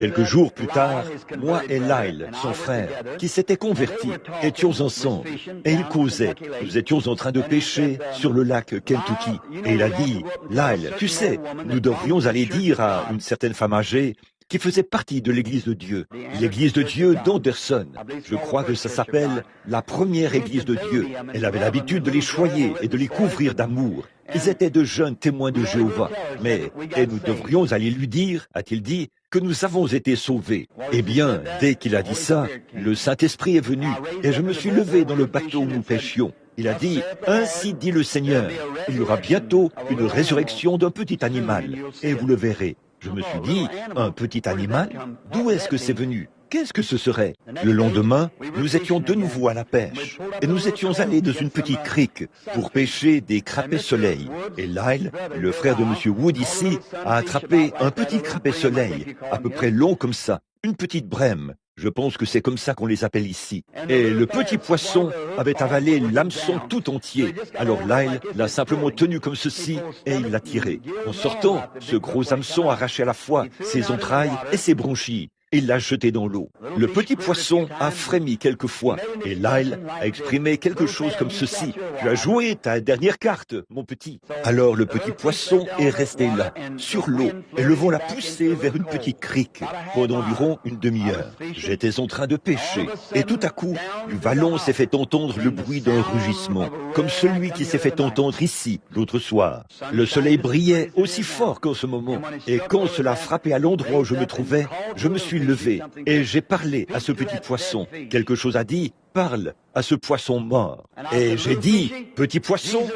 Quelques jours plus tard, moi et Lyle, son frère, qui s'était converti, étions ensemble, et il causait. Nous étions en train de pêcher sur le lac Kentucky, et il a dit, « Lyle, tu sais, nous devrions aller dire à une certaine femme âgée qui faisait partie de l'Église de Dieu d'Anderson. Je crois que ça s'appelle la première Église de Dieu. Elle avait l'habitude de les choyer et de les couvrir d'amour. Ils étaient de jeunes témoins de Jéhovah. Et nous devrions aller lui dire, a-t-il dit, que nous avons été sauvés. Eh bien, dès qu'il a dit ça, le Saint-Esprit est venu, et je me suis levé dans le bateau où nous pêchions. Il a dit, « Ainsi dit le Seigneur, il y aura bientôt une résurrection d'un petit animal, et vous le verrez. » Je me suis dit, un petit animal? D'où est-ce que c'est venu? Qu'est-ce que ce serait? Le lendemain, nous étions de nouveau à la pêche, et nous étions allés dans une petite crique pour pêcher des crapets soleil. Et Lyle, le frère de M. Wood ici, a attrapé un petit crapet soleil, à peu près long comme ça, une petite brème. Je pense que c'est comme ça qu'on les appelle ici. Et le petit poisson avait avalé l'hameçon tout entier. Alors Lyle l'a simplement tenu comme ceci et il l'a tiré. En sortant, ce gros hameçon arrachait à la fois ses entrailles et ses bronchies. Il l'a jeté dans l'eau. Le petit poisson a frémi quelquefois et Lyle a exprimé quelque chose comme ceci. « Tu as joué ta dernière carte, mon petit. » Alors le petit poisson est resté là, sur l'eau, et le vent l'a poussé vers une petite crique pendant environ une demi-heure. J'étais en train de pêcher et tout à coup, du vallon s'est fait entendre le bruit d'un rugissement, comme celui qui s'est fait entendre ici l'autre soir. Le soleil brillait aussi fort qu'en ce moment et quand cela a frappé à l'endroit où je me trouvais, je me suis levé et j'ai parlé à ce petit poisson. Quelque chose a dit, parle à ce poisson mort. Et j'ai dit, petit poisson,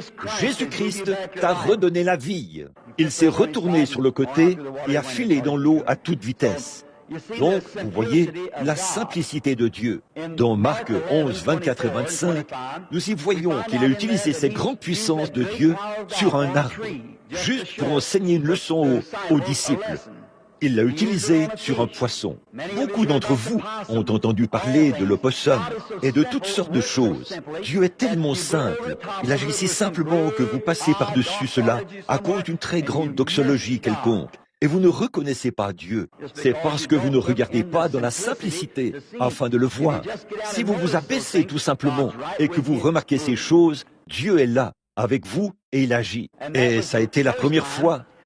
Jésus-Christ t'a redonné la vie. Il s'est retourné sur le côté et a filé dans l'eau à toute vitesse. Donc, vous voyez, la simplicité de Dieu. Dans Marc 11, 24 et 25, nous y voyons qu'il a utilisé ces grandes puissances de Dieu sur un arbre, juste pour enseigner une leçon aux disciples. Il l'a utilisé sur un poisson. Beaucoup d'entre vous ont entendu parler de l'opossum et de toutes sortes de choses. Dieu est tellement simple. Il agit si simplement que vous passez par-dessus cela à cause d'une très grande doxologie quelconque. Et vous ne reconnaissez pas Dieu. C'est parce que vous ne regardez pas dans la simplicité afin de le voir. Si vous vous abaissez tout simplement et que vous remarquez ces choses, Dieu est là avec vous et il agit. Et ça a été la première fois